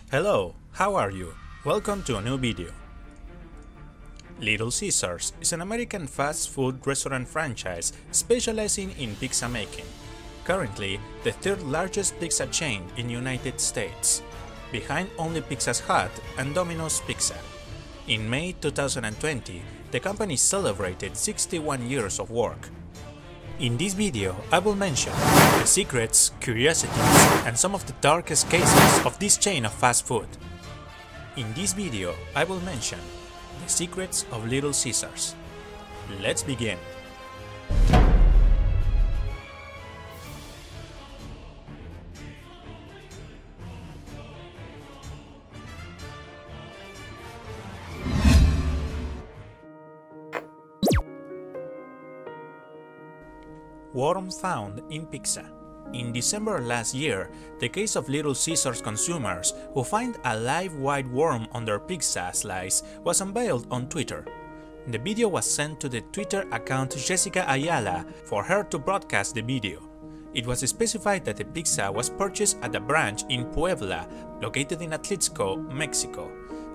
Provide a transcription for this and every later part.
Hello, how are you? Welcome to a new video. Little Caesars is an American fast food restaurant franchise specializing in pizza making. Currently, the third largest pizza chain in the United States, behind only Pizza Hut and Dominos Pizza. In May 2020, the company celebrated 61 years of work. In this video, I will mention the secrets, curiosities, and some of the darkest cases of this chain of fast food. In this video, I will mention the secrets of Little Caesars. Let's begin. Worm found in pizza. In December last year, the case of Little Caesars consumers who find a live white worm on their pizza slice was unveiled on Twitter. The video was sent to the Twitter account Jessica Ayala for her to broadcast the video. It was specified that the pizza was purchased at a branch in Puebla, located in Atlixco, Mexico.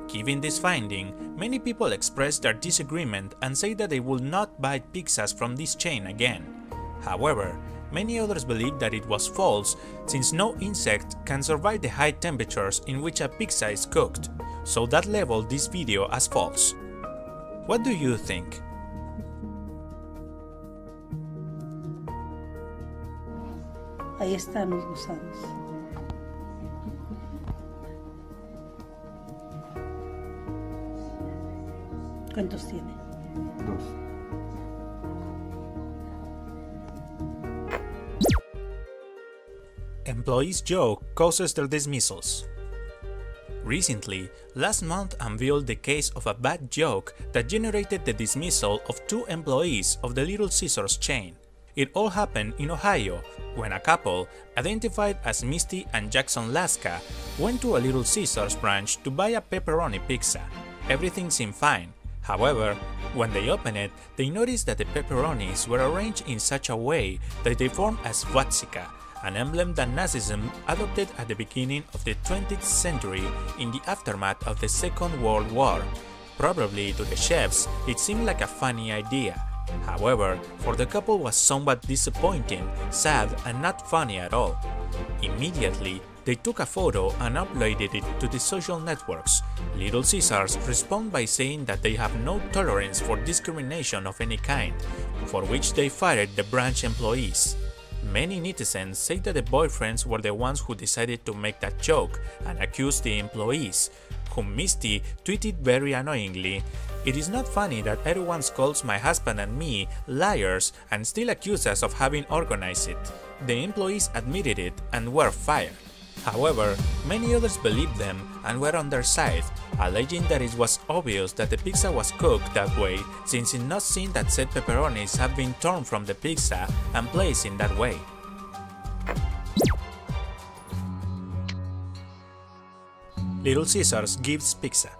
Given this finding, many people expressed their disagreement and say that they will not buy pizzas from this chain again. However, many others believe that it was false, since no insect can survive the high temperatures in which a pizza is cooked, so that labeled this video as false. What do you think? Ahí están los gusanos. ¿Cuántos tiene? Dos. Employees' joke causes their dismissals. Recently, last month unveiled the case of a bad joke that generated the dismissal of two employees of the Little Caesars chain. It all happened in Ohio, when a couple, identified as Misty and Jackson Laska, went to a Little Caesars branch to buy a pepperoni pizza. Everything seemed fine. However, when they opened it, they noticed that the pepperonis were arranged in such a way that they formed a swastika, an emblem that Nazism adopted at the beginning of the 20th century in the aftermath of the Second World War. Probably to the chefs, it seemed like a funny idea. However, for the couple was somewhat disappointing, sad, and not funny at all. Immediately, they took a photo and uploaded it to the social networks. Little Caesars respond by saying that they have no tolerance for discrimination of any kind, for which they fired the branch employees. Many netizens say that the boyfriends were the ones who decided to make that joke and accused the employees, whom Misty tweeted very annoyingly, "It is not funny that everyone calls my husband and me liars and still accuse us of having organized it." The employees admitted it and were fired. However, many others believed them and were on their side, alleging that it was obvious that the pizza was cooked that way, since it not seen that said pepperonis have been torn from the pizza and placed in that way. Little Caesars gives pizza.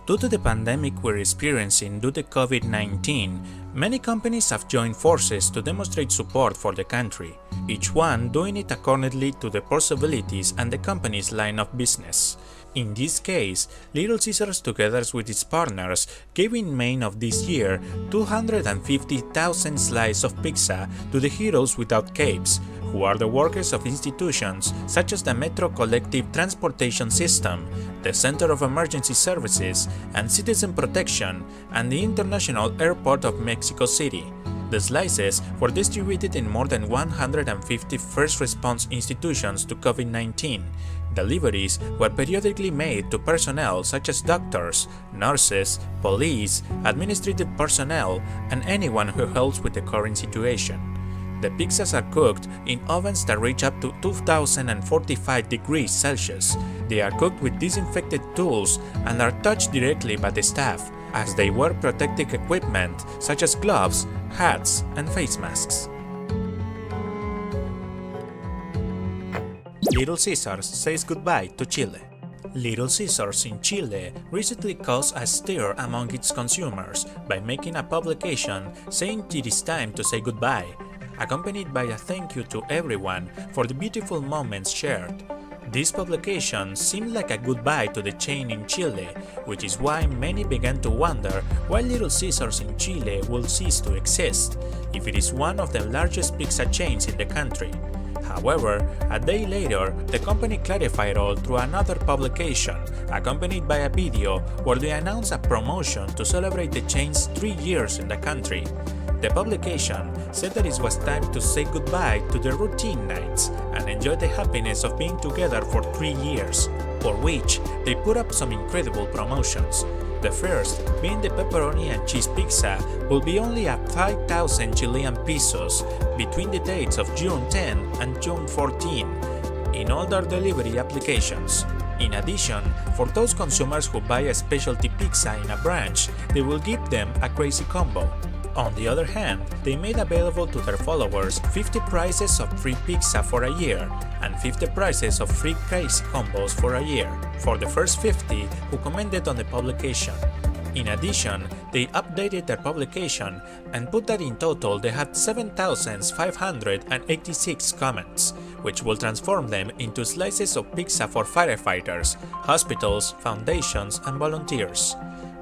Due to the pandemic we're experiencing due to COVID-19, many companies have joined forces to demonstrate support for the country, each one doing it accordingly to the possibilities and the company's line of business. In this case, Little Caesars together with its partners gave in May of this year 250,000 slices of pizza to the Heroes Without Capes, who are the workers of institutions such as the Metro Collective Transportation System, the Center of Emergency Services and Citizen Protection, and the International Airport of Mexico City. The slices were distributed in more than 150 first response institutions to COVID-19. Deliveries were periodically made to personnel such as doctors, nurses, police, administrative personnel, and anyone who helps with the current situation. The pizzas are cooked in ovens that reach up to 2045 degrees Celsius. They are cooked with disinfected tools and are touched directly by the staff, as they wear protective equipment such as gloves, hats, and face masks. Little Caesars says goodbye to Chile. Little Caesars in Chile recently caused a stir among its consumers by making a publication saying it is time to say goodbye, accompanied by a thank you to everyone for the beautiful moments shared. This publication seemed like a goodbye to the chain in Chile, which is why many began to wonder why Little Caesars in Chile will cease to exist, if it is one of the largest pizza chains in the country. However, a day later, the company clarified all through another publication, accompanied by a video where they announced a promotion to celebrate the chain's 3 years in the country. The publication said that it was time to say goodbye to the routine nights and enjoy the happiness of being together for 3 years, for which they put up some incredible promotions. The first, being the pepperoni and cheese pizza, will be only at 5,000 Chilean pesos between the dates of June 10 and June 14 in all their delivery applications. In addition, for those consumers who buy a specialty pizza in a branch, they will give them a crazy combo. On the other hand, they made available to their followers 50 prizes of free pizza for a year and 50 prizes of free crazy combos for a year for the first 50 who commented on the publication. In addition, they updated their publication and put that in total they had 7,586 comments, which will transform them into slices of pizza for firefighters, hospitals, foundations, and volunteers.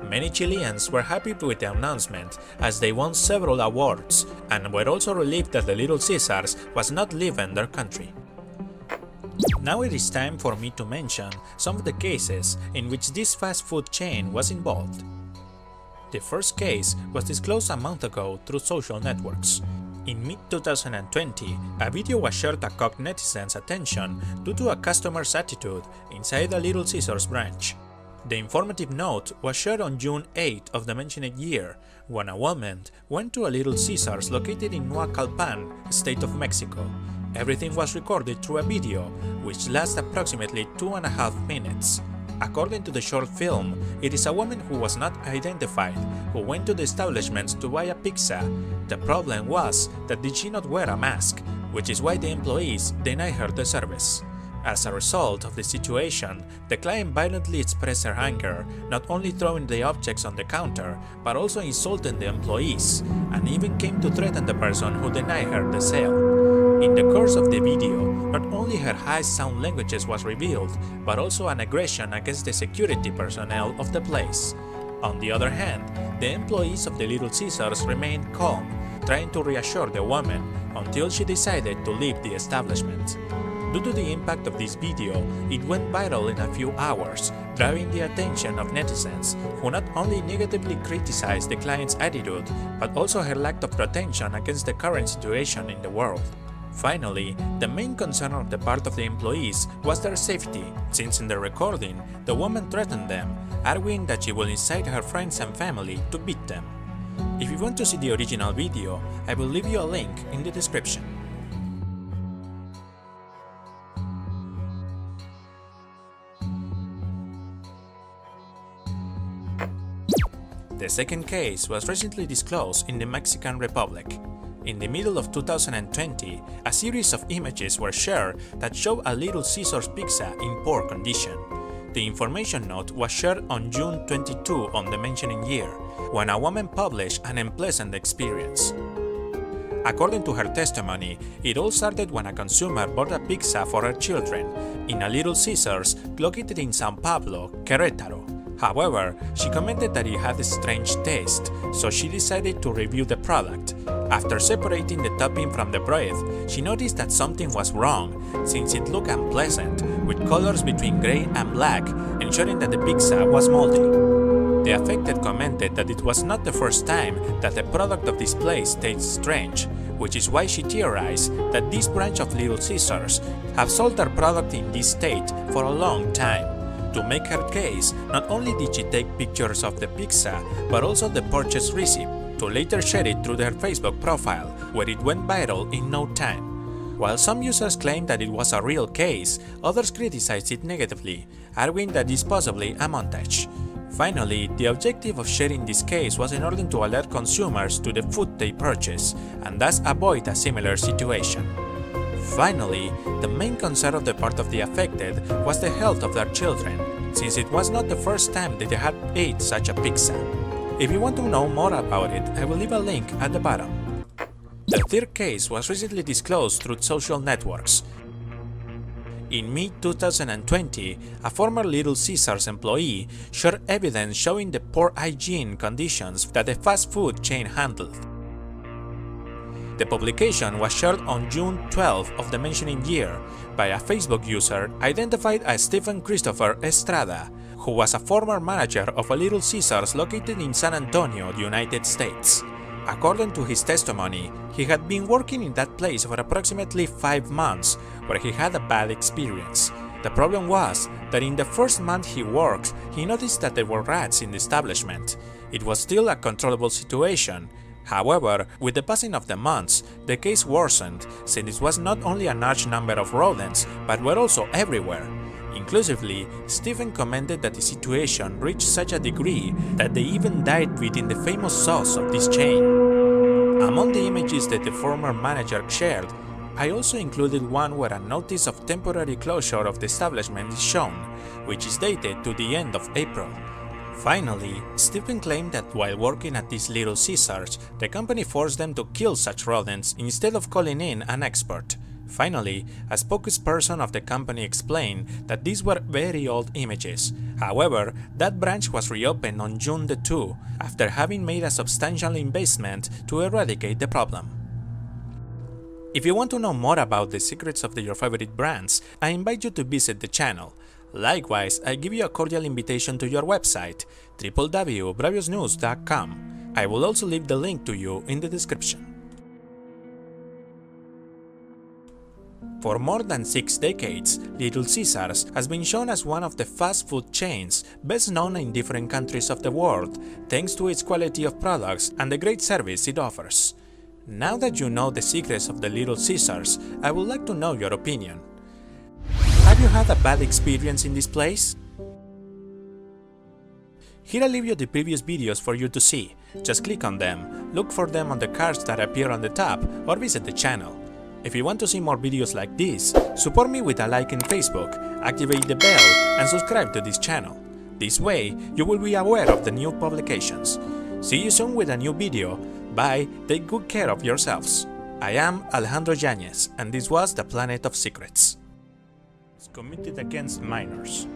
Many Chileans were happy with the announcement as they won several awards and were also relieved that the Little Caesars was not leaving their country. Now it is time for me to mention some of the cases in which this fast food chain was involved. The first case was disclosed a month ago through social networks. In mid-2020, a video was shared that caught netizens' attention due to a customer's attitude inside a Little Caesars branch. The informative note was shared on June 8 of the mentioned year, when a woman went to a Little Caesars located in Naucalpan, state of Mexico. Everything was recorded through a video, which lasts approximately 2.5 minutes. According to the short film, it is a woman who was not identified who went to the establishment to buy a pizza. The problem was that did she not wear a mask, which is why the employees denied her the service. As a result of the situation, the client violently expressed her anger, not only throwing the objects on the counter, but also insulting the employees, and even came to threaten the person who denied her the sale. In the course of the video, not only her high sound languages was revealed, but also an aggression against the security personnel of the place. On the other hand, the employees of the Little Caesars remained calm, trying to reassure the woman until she decided to leave the establishment. Due to the impact of this video, it went viral in a few hours, drawing the attention of netizens who not only negatively criticized the client's attitude, but also her lack of protection against the current situation in the world. Finally, the main concern of the part of the employees was their safety, since in the recording, the woman threatened them, arguing that she will incite her friends and family to beat them. If you want to see the original video, I will leave you a link in the description. The second case was recently disclosed in the Mexican Republic. In the middle of 2020, a series of images were shared that show a Little Caesars pizza in poor condition. The information note was shared on June 22 on the mentioning year, when a woman published an unpleasant experience. According to her testimony, it all started when a consumer bought a pizza for her children in a Little Caesars located in São Paulo, Querétaro. However, she commented that it had a strange taste, so she decided to review the product. After separating the topping from the bread, she noticed that something was wrong, since it looked unpleasant, with colors between gray and black, ensuring that the pizza was moldy. The affected commented that it was not the first time that the product of this place tastes strange, which is why she theorized that this branch of Little Caesars have sold their product in this state for a long time. To make her case, not only did she take pictures of the pizza, but also the purchase receipt, to later share it through their Facebook profile, where it went viral in no time. While some users claimed that it was a real case, others criticized it negatively, arguing that it's possibly a montage. Finally, the objective of sharing this case was in order to alert consumers to the food they purchase, and thus avoid a similar situation. Finally, the main concern of the part of the affected was the health of their children, since it was not the first time that they had ate such a pizza. If you want to know more about it, I will leave a link at the bottom. The third case was recently disclosed through social networks. In mid-2020, a former Little Caesars employee shared evidence showing the poor hygiene conditions that the fast food chain handled. The publication was shared on June 12 of the mentioning year by a Facebook user identified as Stephen Christopher Estrada, who was a former manager of a Little Caesars located in San Antonio, United States. According to his testimony, he had been working in that place for approximately 5 months, where he had a bad experience. The problem was that in the first month he worked, he noticed that there were rats in the establishment. It was still a controllable situation. However, with the passing of the months, the case worsened, since it was not only a large number of rodents, but were also everywhere. Inclusively, Stephen commented that the situation reached such a degree that they even died within the famous sauce of this chain. Among the images that the former manager shared, I also included one where a notice of temporary closure of the establishment is shown, which is dated to the end of April. Finally, Stephen claimed that while working at this Little Caesars, the company forced them to kill such rodents instead of calling in an expert. Finally, a spokesperson of the company explained that these were very old images. However, that branch was reopened on June 2, after having made a substantial investment to eradicate the problem. If you want to know more about the secrets of your favorite brands, I invite you to visit the channel. Likewise, I give you a cordial invitation to your website, www.bravosnews.com. I will also leave the link to you in the description. For more than 6 decades, Little Caesars has been shown as one of the fast food chains best known in different countries of the world, thanks to its quality of products and the great service it offers. Now that you know the secrets of the Little Caesars, I would like to know your opinion. Have you had a bad experience in this place? Here I leave you the previous videos for you to see. Just click on them, look for them on the cards that appear on the top, or visit the channel. If you want to see more videos like this, support me with a like in Facebook, activate the bell, and subscribe to this channel. This way, you will be aware of the new publications. See you soon with a new video. Bye, take good care of yourselves. I am Alejandro Yáñez, and this was the Planet of Secrets. It's committed against minors.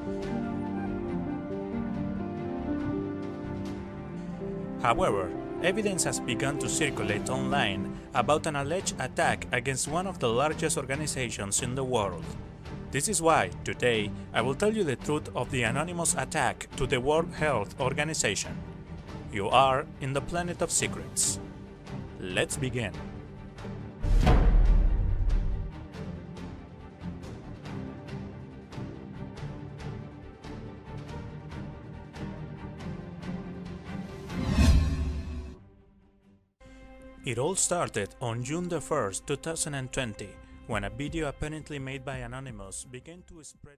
However, evidence has begun to circulate online about an alleged attack against one of the largest organizations in the world. This is why, today, I will tell you the truth of the anonymous attack to the World Health Organization. You are in the Planet of Secrets. Let's begin. It all started on June 1st, 2020, when a video apparently made by Anonymous began to spread.